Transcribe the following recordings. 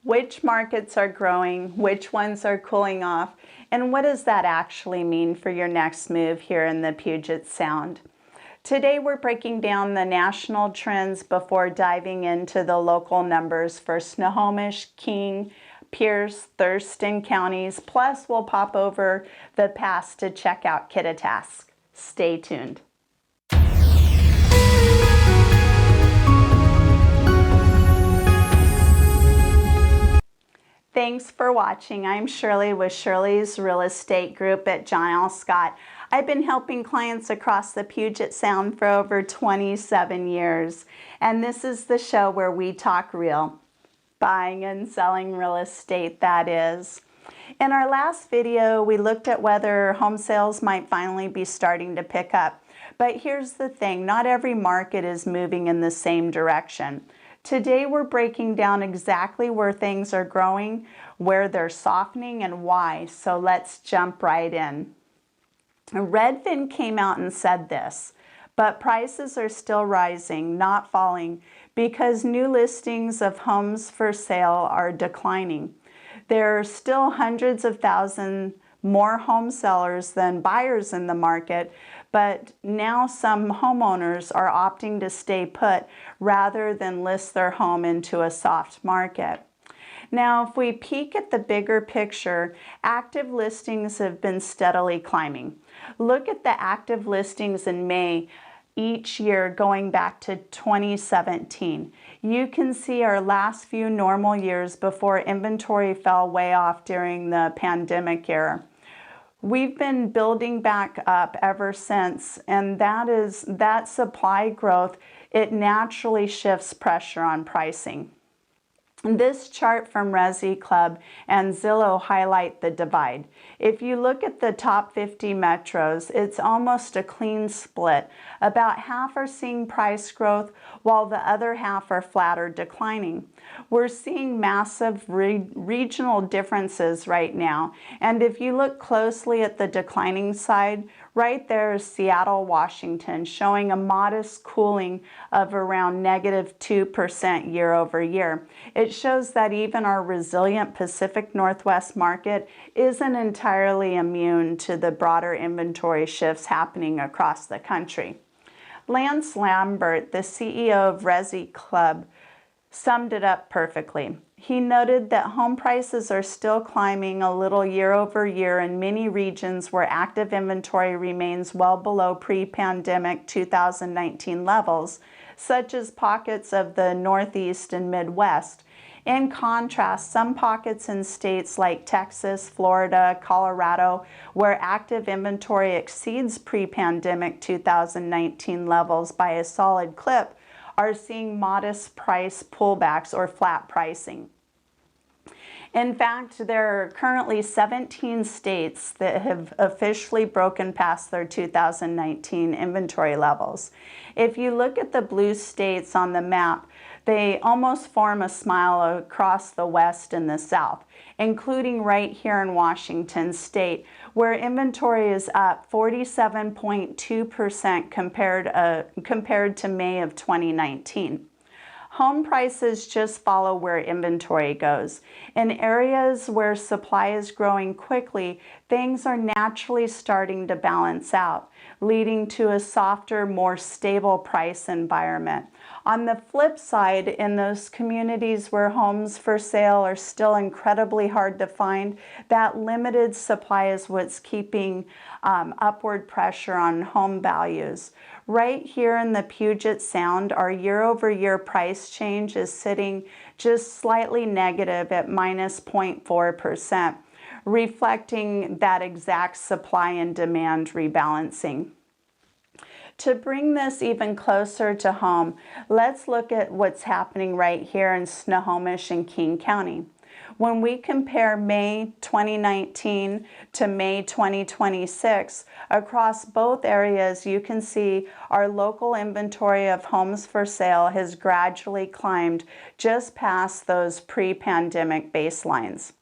Which markets are growing, which ones are cooling off, and what does that actually mean for your next move here in the Puget Sound? Today we're breaking down the national trends before diving into the local numbers for Snohomish, King, Pierce, Thurston counties, plus we'll pop over the pass to check out Kittitas. Stay tuned. Thanks for watching. I'm Shirley with Shirley's Real Estate Group at John L. Scott. I've been helping clients across the Puget Sound for over 27 years, and this is the show where we talk real, buying and selling real estate, that is. In our last video, we looked at whether home sales might finally be starting to pick up. But here's the thing, not every market is moving in the same direction. Today we're breaking down exactly where things are growing, where they're softening, and why. So let's jump right in. Redfin came out and said this, but prices are still rising, not falling, because new listings of homes for sale are declining. There are still hundreds of thousands more home sellers than buyers in the market, but now some homeowners are opting to stay put rather than list their home into a soft market. Now, if we peek at the bigger picture, active listings have been steadily climbing. Look at the active listings in May each year going back to 2017. You can see our last few normal years before inventory fell way off during the pandemic era. We've been building back up ever since, and that supply growth, it naturally shifts pressure on pricing. This chart from Resi Club and Zillow highlight the divide. If you look at the top 50 metros, it's almost a clean split. About half are seeing price growth, while the other half are flat or declining. We're seeing massive regional differences right now. And if you look closely at the declining side, right there is Seattle, Washington, showing a modest cooling of around -2% year over year. It shows that even our resilient Pacific Northwest market isn't entirely immune to the broader inventory shifts happening across the country. Lance Lambert, the CEO of Resi Club, summed it up perfectly. He noted that home prices are still climbing a little year over year in many regions where active inventory remains well below pre-pandemic 2019 levels, such as pockets of the Northeast and Midwest. In contrast, some pockets in states like Texas, Florida, Colorado, where active inventory exceeds pre-pandemic 2019 levels by a solid clip, are seeing modest price pullbacks or flat pricing. In fact, there are currently 17 states that have officially broken past their 2019 inventory levels. If you look at the blue states on the map, they almost form a smile across the West and the South, including right here in Washington State, where inventory is up 47.2% compared to May of 2019. Home prices just follow where inventory goes. In areas where supply is growing quickly, things are naturally starting to balance out, leading to a softer, more stable price environment. On the flip side, in those communities where homes for sale are still incredibly hard to find, that limited supply is what's keeping upward pressure on home values. Right here in the Puget Sound, our year-over-year price change is sitting just slightly negative at -0.4%, reflecting that exact supply and demand rebalancing. To bring this even closer to home, let's look at what's happening right here in Snohomish and King County. When we compare May 2019 to May 2026, across both areas, you can see our local inventory of homes for sale has gradually climbed just past those pre-pandemic baselines.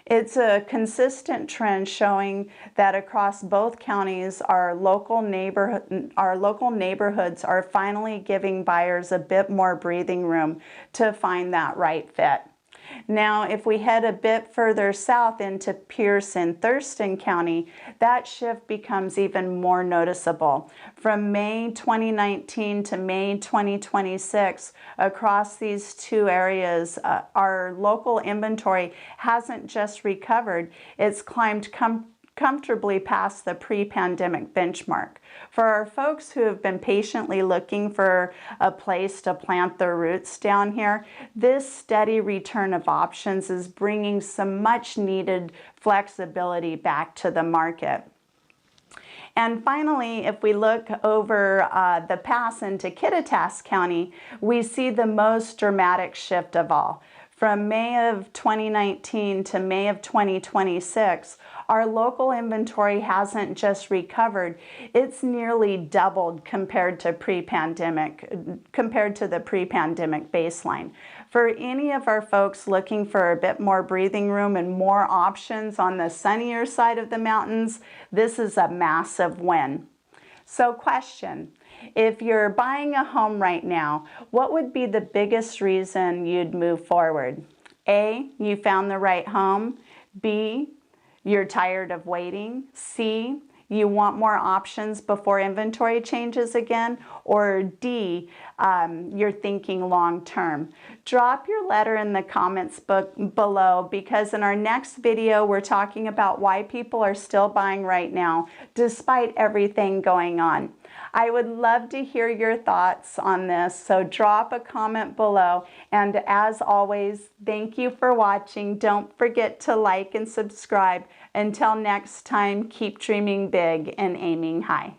It's a consistent trend showing that across both counties, our local neighborhoods are finally giving buyers a bit more breathing room to find that right fit. Now, if we head a bit further south into Pierce and Thurston County, that shift becomes even more noticeable. From May 2019 to May 2026, across these two areas, our local inventory hasn't just recovered, it's climbed comfortably past the pre-pandemic benchmark. For our folks who have been patiently looking for a place to plant their roots down here, this steady return of options is bringing some much needed flexibility back to the market. And finally, if we look over the pass into Kittitas County, we see the most dramatic shift of all. From May of 2019 to May of 2026, our local inventory hasn't just recovered, it's nearly doubled compared to the pre-pandemic baseline. For any of our folks looking for a bit more breathing room and more options on the sunnier side of the mountains, this is a massive win. So question, if you're buying a home right now, what would be the biggest reason you'd move forward? A, you found the right home. B, you're tired of waiting. C, you want more options before inventory changes again. Or D, you're thinking long term. Drop your letter in the comments below, because in our next video, we're talking about why people are still buying right now, despite everything going on. I would love to hear your thoughts on this, so drop a comment below. And as always, thank you for watching. Don't forget to like and subscribe. Until next time, keep dreaming big and aiming high.